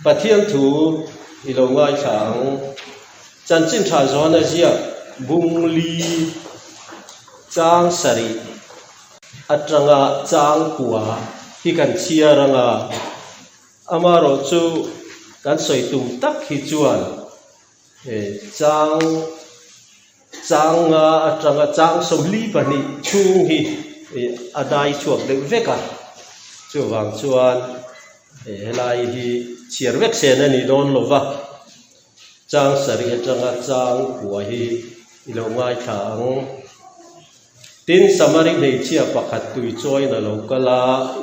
Pathian thu ilongai thang chan chin tha zona zia bungli chang sari atranga chang kuwa hi kan chia ranga amaro chu kan soi tum tak hi chuan chang atranga chang somli pani chung hi adai chuak de veka chu wang chuan helai hi chiar vek sen ani don lova chang sari atranga chang kuwa hi ilongai thang tin samari nei chia pakhat tui choi na lokala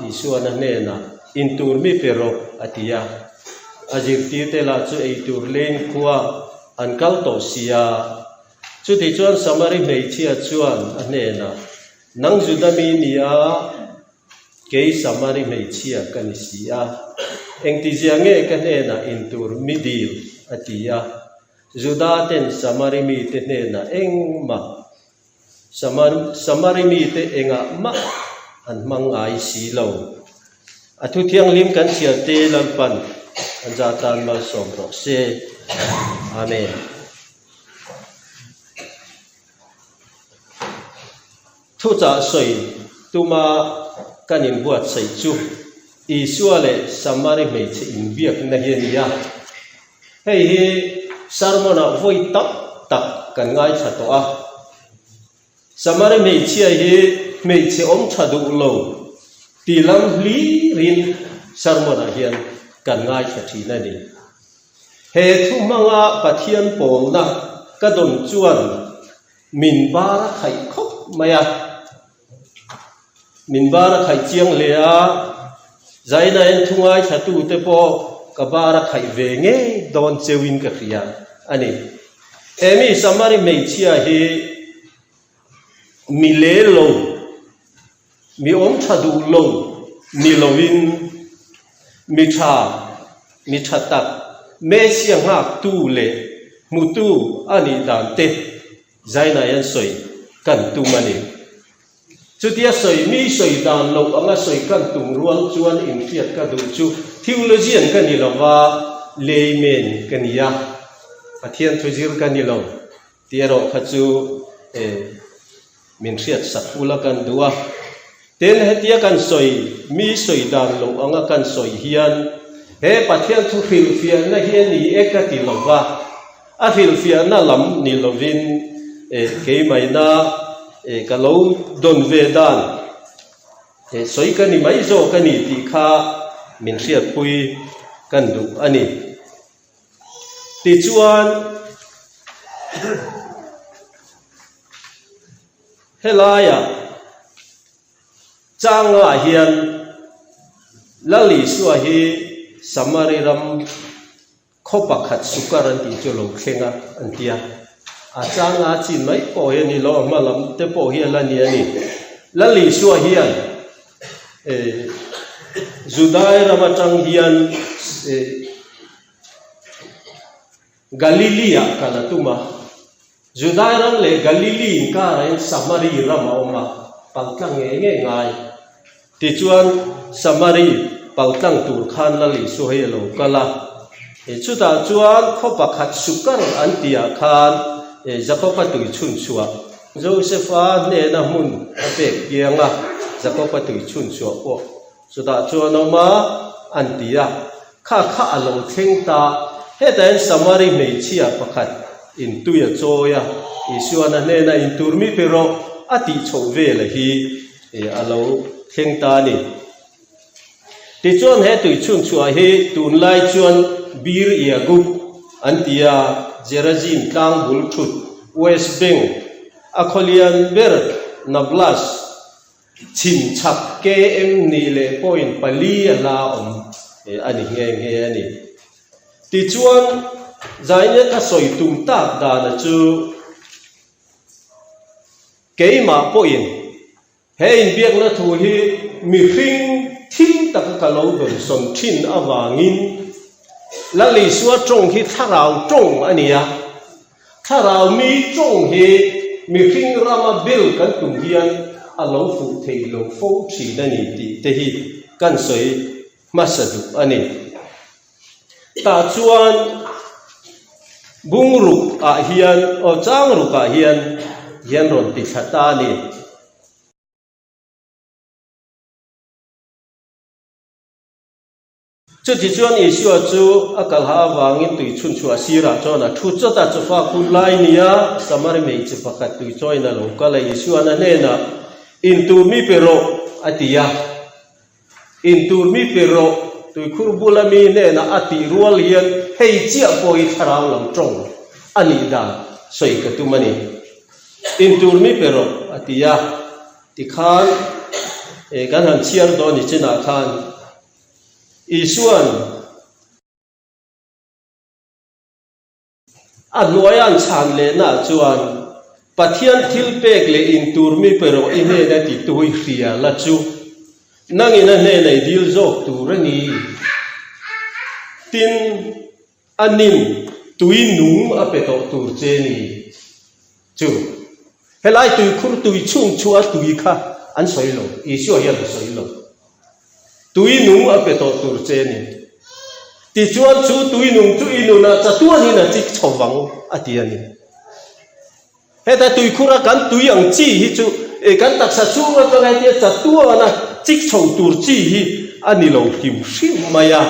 isuana ne na intur mi pero atia ajir ti te la chu eitur len khuwa ankal to sia chu ti chuan samari nei chia chuan ane na nang judami nia ke samari nei chia kan sia engti jiange kan ne na intur midil atia juda ten samari mi te ne na engma samari mi te enga ma an mangai si lo athu thiang lim kan sia te lampan anja tan mal som ro se amen thu cha soi tuma kanin buat sai chu isuale samari me che in biak na hiania hei hi sarmona voi tak kan ngai tha to a samari me chia hi me che om thadu lo tilam li rin sarmona hian kan ngai tha thi na ni he thu manga pathian pol na ka don chuan min bara khai khop maya min bara khai chiang le a zaina en thungai thatu te po ka bara khai ve nge don chewin ka khia ani emi samari me chia hi mi le lo mi om thadu lo mi lovin mi tha tak me siang ha tu le mutu ani dan te zaina yan soi kan tu mani chutia soi mi soi dan lo anga soi kan tung rual chuan in fiat ka du chu theologian kan ni lawa layman kan ya pathian thujir kan ni lo tiaro khachu min riat sakula kan dua ten hetia kan soi mi soi dan lo anga kan soi hian he pathian thu fil fia na hian ni ekati lova a fil fia na lam ni lovin ke mai na kalo don ve dan soi kan ni mai zo kan ni ti kha min riat pui kan du ani ti chuan helaya changa hian lali suwa hi samari ram khopa khat sukaran ti cholo khenga antia a changa chin mai po he ni lo malam te po hi la ni ani lali suwa hian judai ramatang hian galilea kalatuma judai ram le galili ka ren samari ram oma pangtang nge ngai ti chuan samari pangtang tur khan lali su he lo kala chuta chuan khopa khat sukar antia khan jacopa tui chun chua josepha ne na mun ape kianga jacopa tui chun chua po chuta chuan oma antia kha alo thengta hedan samari me chia pakhat in tuya choya isuana ne na in turmi pero ati chove la hi alo thengta ni ti chuan he tui chun chua hi tun lai chuan bir ia gup antia jerajim tang bul thut west bank akholian ber nablas chin chap km ni le point pali la om ani nge ani ti chuan zaine ka soi tum tak da na chu keima point he in biak na thu hi mi hring thing tak ka lo don som thin awangin lali suwa trong hi tharau trong ania tharau mi trong hi mi hring rama bil kan tum hian alo fu thei lo fo thi na ni ti te hi kan soi masadu ani ta chuan bung ruk a hian o chang ruk a hian ron ti thata ni chu ti chuan Isua chu akal ha wangin tui chun chu asira chona thu chota chu fa kun lai nia samar mei chu pakhat tui choina lo kala Isua na ne na in tur mi pero atia in tur mi pero tui khur bulami ne na ati rual hian hei chia poi tharang lam trong ani da soi ka tu mani in tur mi pero atia ti khan e kan han chiar do ni china khan Isuan anuayan chan le na chuan pathian thil pek le in tur mi pero ine na ti tui hria la chu nangina ne nei dil jok turani tin anin tui nung apeto tur che ni chu helai tui khur tui chung chua tui kha an soi lo Isua hian soi lo tui nung apeto tur che ni ti chuan chu tui nung chu inuna cha tuan ni na chik chowang atiani heta tui khura kan tui ang chi hi chu e kan taksa chu wa ka ngai ti cha tuana chik chow tur chi hi ani lo him hrim maya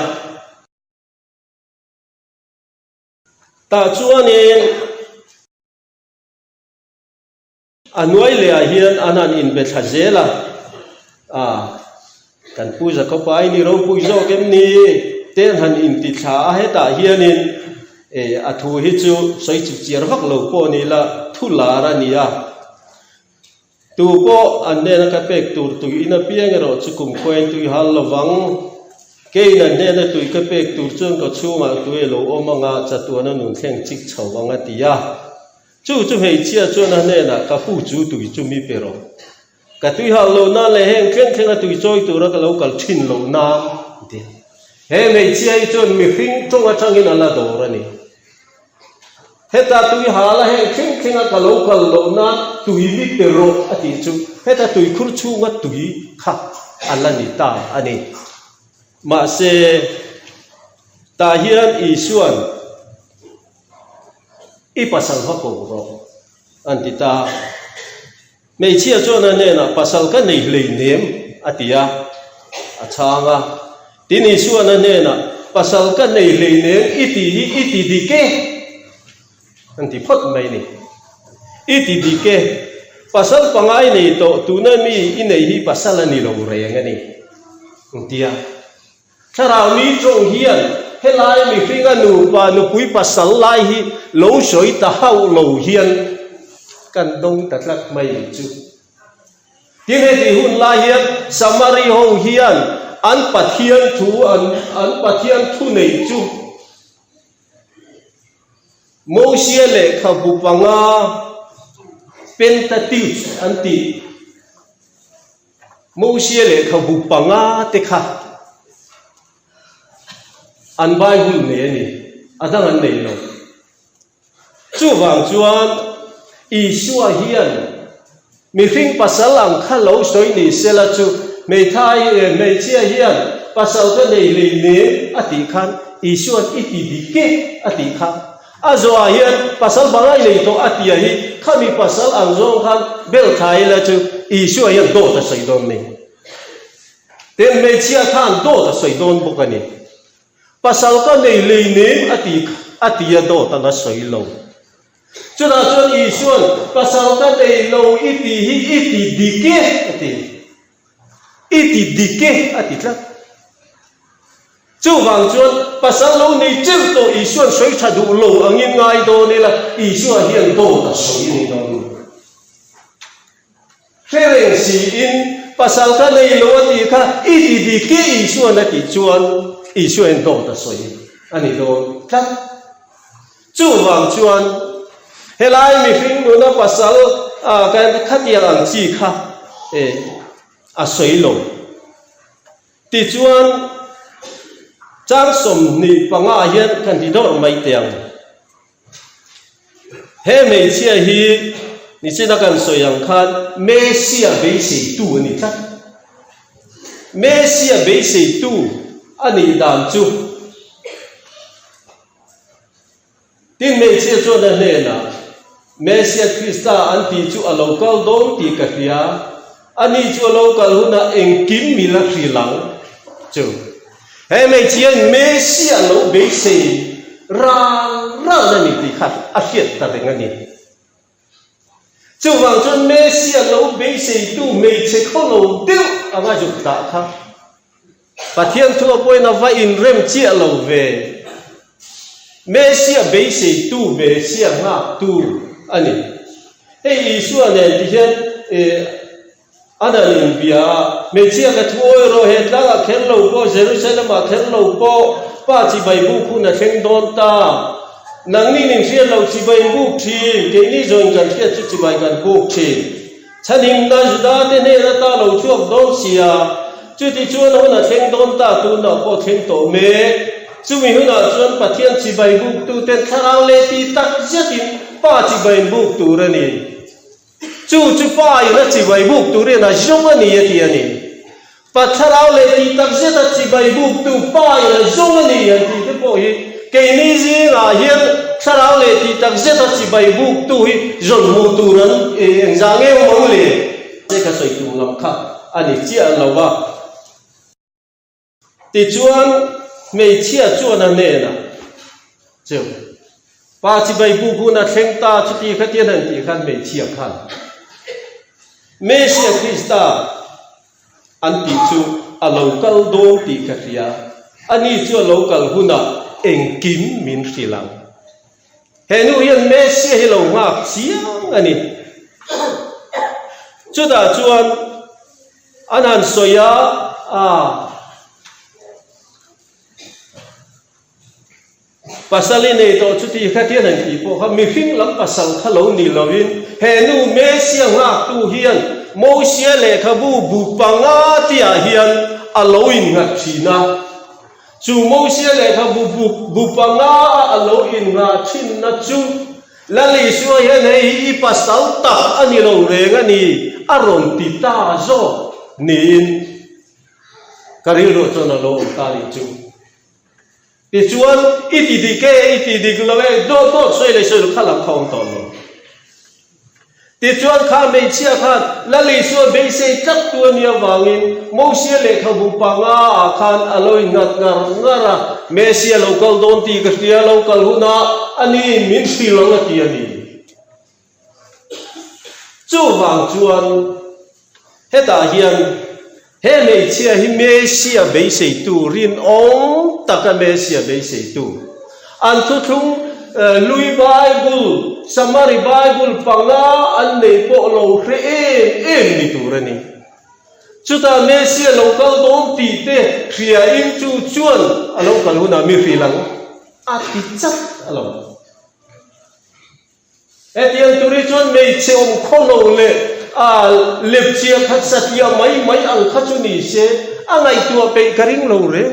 ta chuan e anuai le a hian anan in be thazela kan puja ko pai ni ro pujo kem ni ten han in ti tha heta hianin e athu hi chu soi chu chiar vak lo po ni la thula ra nia tu po anne na ka pek tur tu ina piang ro chu kum khoen tu hal lawang ke na ne na tu ka pek tur chun ko chu ma tu e lo omanga cha tu na nun theng chik chawanga tia chu hei chia chu na ne na ka pu chu tu chu mi pero ka tui hal lo na le heng khen a tui choi tu ra ka lo kal thin lo na ti he mei chia I chon mi hring tong a changin ala do ra ni heta tui hala heng khen a ka lo kal lo na tui mi pero ati chu heta tui khur chu nga tui kha ala ni ta ani ma se ta hian Isuan I pasal ha ko ro anti ta mei chia chona ne na pasal ka nei hlei nem atia achanga tin Isua na ne na pasal ka nei hlei nem iti dike anti phot mai ni iti dike pasal pangai nei to tuna mi inei hi pasal ani lo re ngani tia tharau mi chong hian helai mi finga nu pa nu pui pasal lai hi lo soi ta hau lo hian kan dong tatlak mai chu tin he ti hun la hian samari ho hian an pathian thu nei chu Moses le khabu panga Pentateuch anti Moses le khabu panga te kha an Bible ne ni adang an nei lo chu wang chuan Isua hian mi hring pasal ang khalo soi ni sela chu mei thai mei chia hian pasal ka nei le ne ati khan Isua iti dike ati kha azwa hian pasal bangai le to ati hi khami pasal ang zong khan bel thai la chu Isua hian do ta sei don ni ten mei chia khan do ta sei don bokani pasal ka nei le ne ati ya do ta na sei lo chu da chuan Isuan pasal ka nei lo iti dike ati tla chu wang chuan pasal lo nei chil to Isuan soi thadu lo angin ngai do ni la Isua hian do ta soi ni do fereng si in pasal ka nei lo ati kha iti dike Isuan ati chuan Isuan do ta soi ani do tla chu wang chuan helai mi hring nu na pasal kan khatia ang chi kha a soi lo ti chuan chang som ni panga hian kan ti dor mai tiang he mei chia hi ni china kan soyang khan Mesia be sei tu ani tha Mesia be sei tu ani dan chu tin mei chia chuan a hne na Mesia Krista an ti chu a local dom ti ka hria ani chu local huna engkim mi la hri lang chu he mei chian Mesia lo be se rang na ni ti khat a hiat ta reng ani chu wang chuan Mesia lo be se tu mei che kho lo deu anga ju ta kha Pathian thua poi na va in rem chia lo ve Mesia be se tu Mesia nga tu ani hey Isu ane ti hian ananin bia Mesia ka thuoi ro he tla khen lo po Jerusalem a khen lo po pa chi bai bu khu na thleng don ta nang ni ning hriat lo chi bai bu thi ke ni join kan hriat chu chi bai kan bu thi chanim na juda te ne na ta lo chuak don sia chu ti chuan ho na thleng don ta tu na po thleng to me chu mi hu na chuan Pathian chi bai bu tu ten tharau le ti tak jatin pa chi bai bu tu ra ni chu pa i na chi bai bu tu re na jong ani ti ani pa tharau le ti tak jeta chi bai bu tu pa i na jong ani ti te po hi ke ni ji na hian tharau le ti tak jeta chi bai bu tu hi jon mu tu ran eng jang e mo le te ka soi tu lam kha ani chia lo wa ti chuan mei chia chuan a ne na chu pa chi bai bu bu na thleng ta chu ti kha tian han ti khan mei chia khan Mesia Krista an ti chu a local dom ti kha ria ani chu local huna engkim min hrilang henu hian Mesia hi lo ngak chiang ani chu da chuan anan soya Pasalin ito chuti khatian an ti po kha mi hing lam pasal khalo ni lovin henu Mesia ngak tu hian Mosia le khabu bu panga tia hian aloin ngat thina chu Mosia le khabu bu panga aloin nga thin na chu lali su hian hei pasal ta ani lo reng ani aron ti ta zo nin karil ro chona lo ta ri chu ti chuan iti di lawe do soi le soi khala khong ton lo ti chuan kha mei chia khan lali su be se tak tu nia wangin Mosia le khabu panga khan aloi ngat ngara Mesia local don ti ka tia local huna ani min si lo na ti ani chu wang chuan heta hian he mei chia hi Mesia be se tu rin ong taka Mesia be se tu an thu thung Lui Bible Samari Bible panga an nei po lo hre em ni tu rani chuta Mesia local dom ti te khria in chu chuan alo kal huna mi fi lang a ti chat alo etian turi chuan mei cheom khono le lep chia khat satia mai ang khachu ni se angai tu pe karing lo re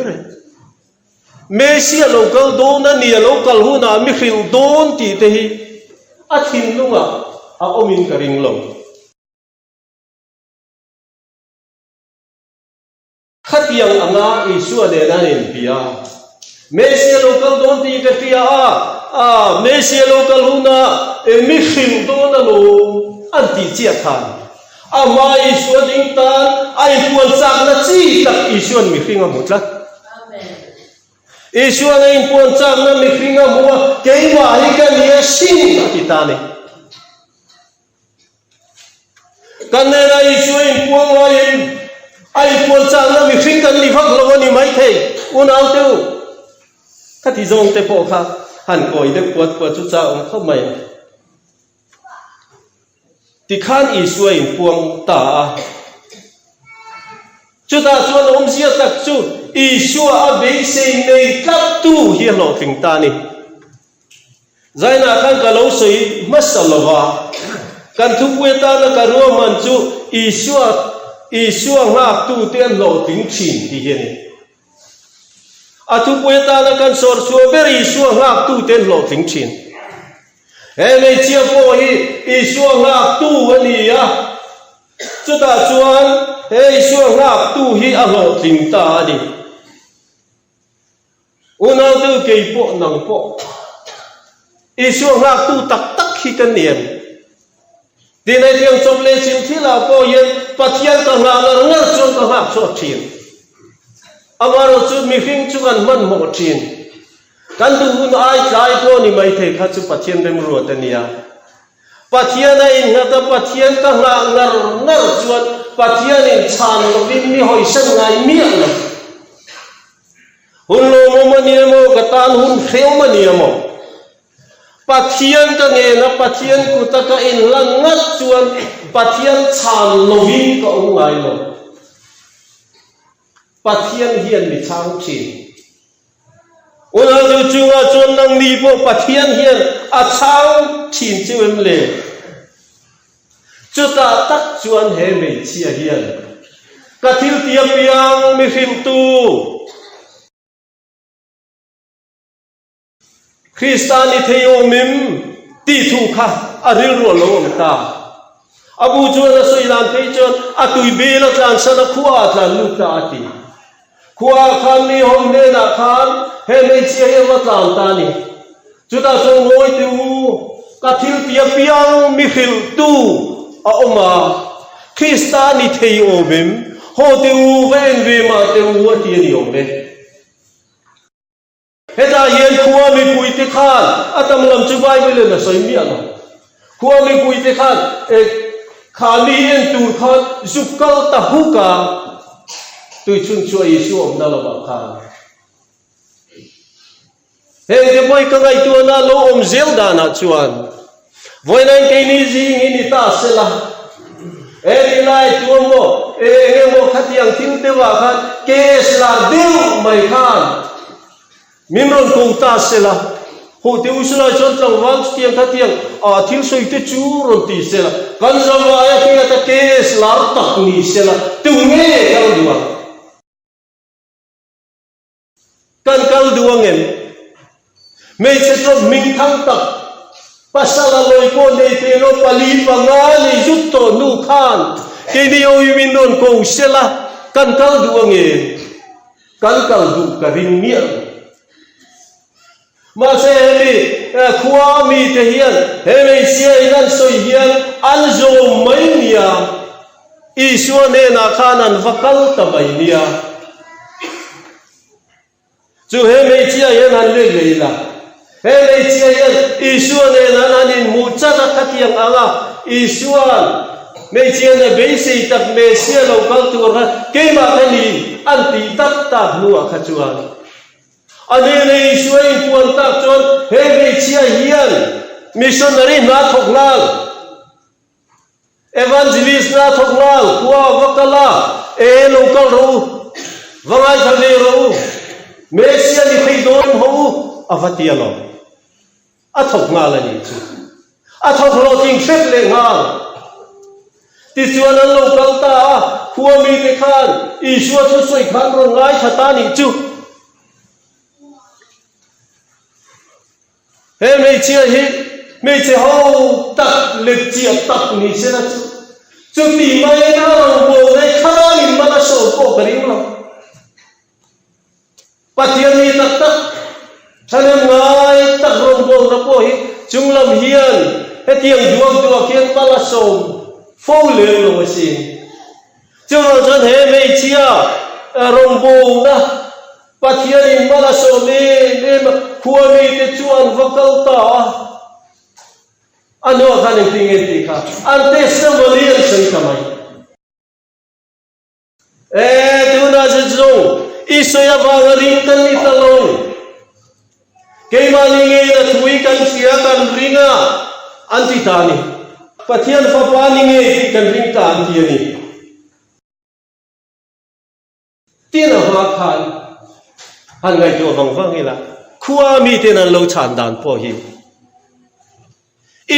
Mesia local don na ni local huna mi khil don ti te hi a thin lunga a omin karing lo khatiang anga Isu ane na nin pia Mesia local don ti ka tia Mesia local huna mi khil don lo an ti chia khan ama Isu ding tan ai puan sak na chi tak Isu mi khinga mutla Isu ang puan sak na mi khinga mua kei wa hi ka ni sin kita ni kanena Isu ang puan wa ai puan sak na mi khinga ni phak lo ni mai thei unau tu khati zong te po kha han koi de puat chu cha ong kho mai ti khan Isu ang puang ta chu ta chuan om sia tak chu Isu a be se nei kap tu hi lo thing ta ni zaina khan ka lo soi masalawa kan thu pui ta na ka ro man chu Isu ngak tu ten lo thing chin ti hi ni a thu pui ta na kan sor chu ber Isu ngak tu ten lo thing chin mei chia po hi Isu ngak tu ani a chu ta chuan Isu ngak tu hi a lo thing ta ni unau tu kei po nang po Isu ngak tu tak tak khi kan niệm đi này tiếng trong lê chim thi là cô yên pathian ka ngak là ngar chuan ka ngak so chin amaro chu mi phim chu kan man mo chin kan tu hun ai trai ko ni mai the kha chu pathian dem ro ta nia pathian ai ngata pathian ka ngak ngar chuan pathian in chan lo vin mi hoi san ngai mi lo hun lo mo mani mo ka tan hun kheu mani mo pathian ka nge na pathian ku ta ka in lang ngat chuan pathian chan lo vin ka ong ngai lo pathian hian mi chang chin ona chu chunga chon nang ni po pathian hian a chang chin chuem le chu ta tak chuan he me chia hian ka thil tiam piang mi him tu Christiani theo mim ti thu kha aril ro lo ta abu chuan a soi lan pe chuan a tui be la tlan sana khuwa tlan lu ta ti khuwa khan ni hom ne na khan he me chia he wa tlan ta ni chu ta so ngoi tu ka thil tiam piang mi hil tu a oma Christiani theo mim ho tu ven ve ma tu wa ti ni om le Heta hiền khua mi pui te khan atam lam chu Bible na soi mi alo khua mi pui te khan khani en tu khan zukal ta huka tu chun chu Yesu om na la khan he de boy ka ngai tu na lo om zel da na chuan voi nan ke ni jing ni ta sela ni lai tu mo he mo khatiang thing te wa khan kes la dil mai khan Mimron kong ta sela ho te usula chon tlang wang tiang tha tiang a thil soi te chu ron ti sela kan zawa ya ki ta kes lar tak ni sela tu nge kal duwa kal duwa ngem me se tro ming thang tak pasala loi ko nei te no pali panga nei jut to nu khan ke ni oi min non kong sela kal duwa nge kal du ka ring mi mà sẽ mi khua mi thể hiện hệ mi xia inan soi hiền ăn zo mấy nia Isu nên là khanan vakal tamay nia chu hệ mi chia hiền ăn lê lê la hệ mi chia hiền Isu nên là anin mucha ta khatiang anga Isu an mi chia na basic tak me xia lo kal tu ra ke ma thani anti tat ta nuwa khachuan anh này suy quan tác chọn hệ về chia hiền missionary na thok nal evangelist na thok nal qua vakala local ro vangai thale ro mesia ni thei don ho avatia lo a thok ngal ani chu a thok lo ting khep le ngal ti chuan an local ta khua mi te khan Isu chu soi khan ro ngai thata ni chu he me chia hi me che ho tak le chia tak ni se na chu ti mai na ro bo nei khara ni ma na so ko kari lo pathian ni tak tak thanem ngai tak ro bo na ko hi chung lam hian he tiang duang tu khian pala so fo le lo si chu ro chan he me chia ro bo na pathian in mala so me khua mi te chuan vakal ta ano khaning tinge ti kha ante symbolian sen kamai tu na zo isoya bagaring kan ni talong ke mani nge na thui kan sia kan ringa anti tani pathian fa pani nge kan ring ta anti ani tina ha khan han ngai to vang vang ila khua mi te nan lo chan dan po hi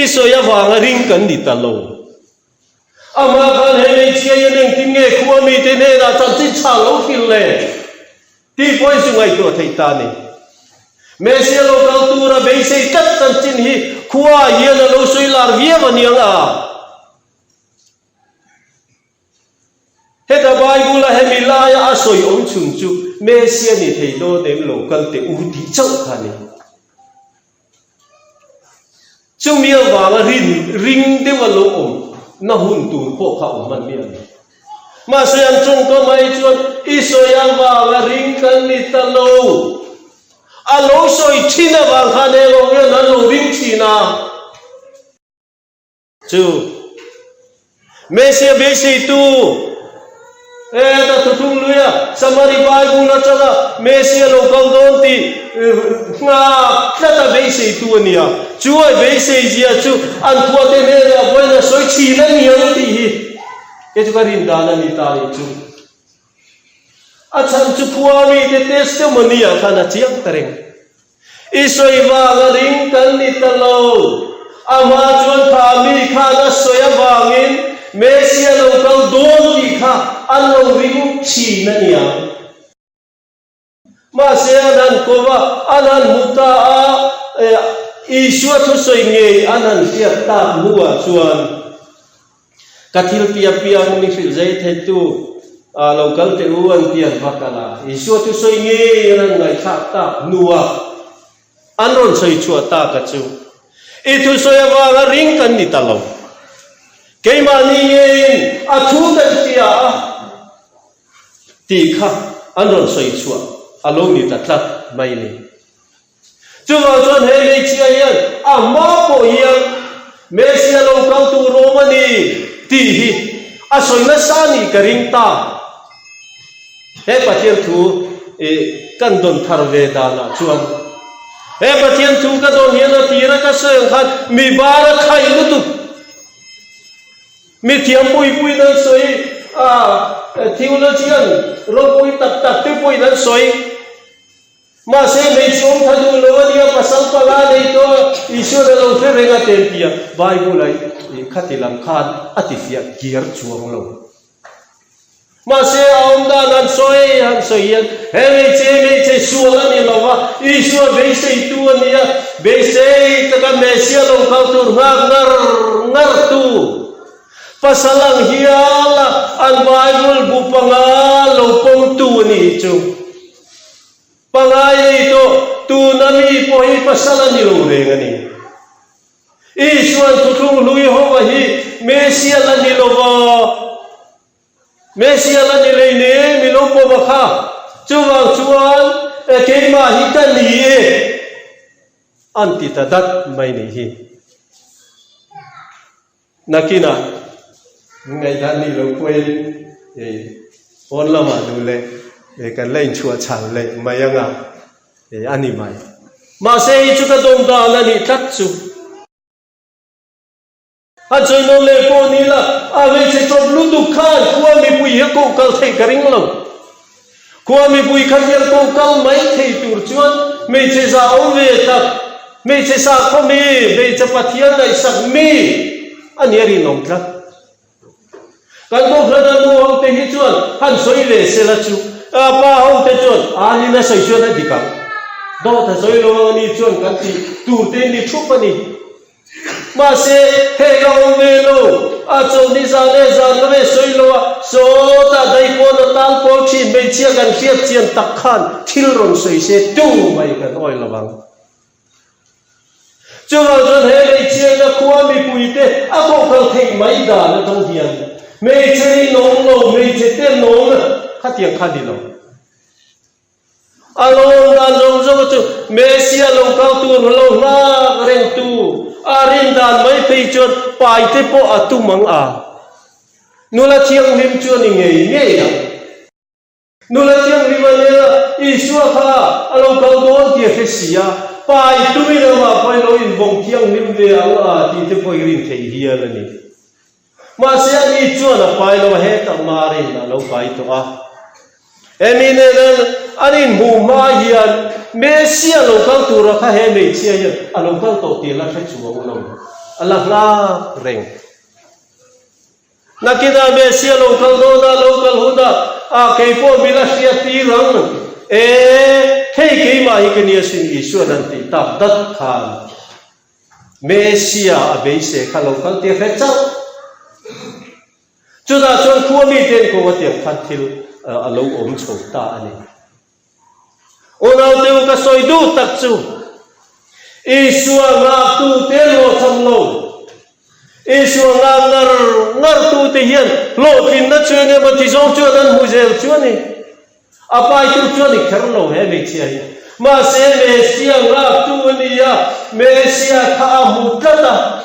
Isoya wanga ring kan ni ta lo ama khan he nei chia ye neng tim nge khua mi te ne na chan chi cha lo khil le ti poi su ngai to thei ta ni me se lo kal tu ra be se tat chan chin hi khua ye na lo soi lar vie ma niang a heta Bible he mi la ya asoi om chun chu me se ni thei lo dem lo kal te u ti chau kha ni chung mía vàng ring tiêu vào lỗ nó hun tù bộ khẩu mình miệng mà sẽ ăn chung có mấy chuyện Israel vàng ring cần đi ta lâu lỗ soi chi na vàng khăn em ông nó lỗ ring chi na chú Messi besi tu ta thu thung luya samari bai bung na chaga Messi lo kau don ti nga ta besi tu ania chú ai besi zia chú an thua te ne ya boy na soi chi na ni ang ti hi ke chú ka rin da na ni ta ri chú chan chú phua mi te test te mania khana chiang tareng isoi wa ga ring kan ni ta lo ama chuan kha mi khana soya wangin Messi lo kau don ti kha an lo ring chi na nia ma se anan ko wa anan muta Isua thu soi nge anan tia ta muwa chuan kathil pia ni fil zai the tu local te u an tia vakala Isua thu soi nge anan ngai kha ta nuwa anon soi chua ta ka chu I thu soi wa ga ring kan ni ta lo ke ma ni nge a thu ta tia ti kha anon soi chua alo ni ta tlat mai ni chú vào chuan he le chia hian ma po hian Messi lo kau tu Romani ti hi soi na sa ni ka ring ta he pathian thu kan don thar ve da na chuan he pathian thu ka don hian ti ra ka seng khan mi bara khai lu tu mi thiam pui na soi theologian ro pui tak te pui na soi mà sẽ mấy chúng ta du lâu đi pasal pala này to isu là lâu thế renga tiền tia Bible này khát thì làm khan atifia kier chuang lâu mà sẽ ông ta nan soi han soi yên he mấy chế suang anh lâu à isu về xây tu anh ya về xây tất cả Messi lâu kau tu ngar tu pasalang hiala an Bible bupanga lâu pong tu ni chung pangai itu tu nami pohi pasalan ni lo rengani Isuan tutung lui ho hi Messi ala ni lo Messi ala ni le ne mi lo po ba kha chuan ke ma hi ta ni anti ta dat mai ni hi nakina ngai dan ni lo poi on la ma du le cái lên chùa chẳng lệ mày à anh đi mày mà sẽ chú cái đông đa là đi cắt chú anh chơi nó lệ po ni là về sẽ cho lúc du khan qua mi bùi hết câu câu thấy cái ring lòng qua mi bùi khăn hết câu câu mấy thấy tur chuan mình sẽ giáo về tập mình sẽ sao không mi về chấp pathian này sắc mi anh nhớ đi nông trắc cái câu phật đàn nu hậu thế hi chuan hắn soi về sẽ là chú pa hong te chon ani na sai chuan a dikang do ta soi lo ni chuan kan ti tur te ni thup ani ma se he lo ve lo chon ni za le za lo ve soi lo so ta dai ko na tal ko chi me chia kan khiat chian tak khan thil ron soi se tu mai kan oi lawang chu wa chon he le chia na khuwa mi pui te ko khal thei mai da na tong hian me che nong lo me che te nong khát tiếng khát đi đâu alo đàn rong rong tu Messi alo cao tu alo na ren tu rin đàn mấy phi chuột bài thế po tu mang nu là chiang lim chuột ni nghe à nu là chiang lim này Isua kha alo cao tu kia thế xia bài tu mi đâu mà bài lo in vong chiang lim về thì thế po rin thấy hiền là ni mà sẽ đi chuột là bài lo hết tao mà rin là lo bài tu emine nan anin mu ma hian Messi lo kal tu ra kha he me chia hian alo kal to ti la thai chuang lo Allah la reng nakina Messi lo kal do na lo kal huda ke po mila sia ti rang thei ke ma hi ke ni sin Isu nan ti tak dat khan Messi be se kha lo kal ti fe chau chu da chon khu mi ten ko wa ti phan thil alo om chho ta ani onau teu ka soi du tak chu Isua ngak tu te lo tham lo Isua ngak ngar tu te hian lo tin na chuan e ma ti zong chuan an hu zel chuan ni apai tu chuan ni kher lo he me chia hi ma se Mesia ngak tu ni ya Mesia kha mu kata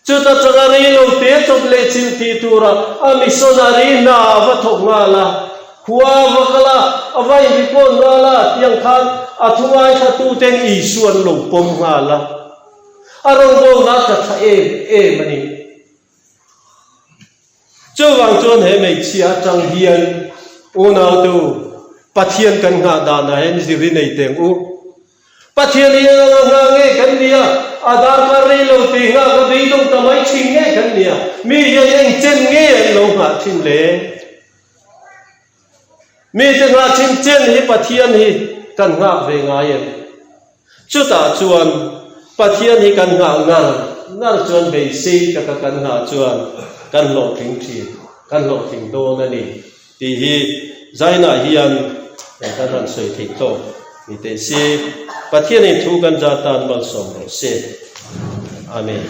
chuta changari lo te chop le chim ti tura a missionary na va thok nga la huwa vakala avai mi ko na la tiang khan athungai kha tu ten I suan lo pom nga la arong bo na ka tha e mani chu wang chuan he me chia chang hian u nau tu pathian kan nga da na hen ziri nei teng u pathian ni nga nge kan nia Adar kari lo ti nga ka bi dong tamai ching nge kan nia mi ye eng chen nge lo nga thin le mi te nga chen hi pathian hi kan nga ve nga ye chu ta chuan pathian hi kan nga ngar chuan be si ka kan nga chuan kan lo thing thi kan lo thing do na ni ti hi zaina hian kan ran soi thei to ni te si pathian in thu kan jatan bal som se amen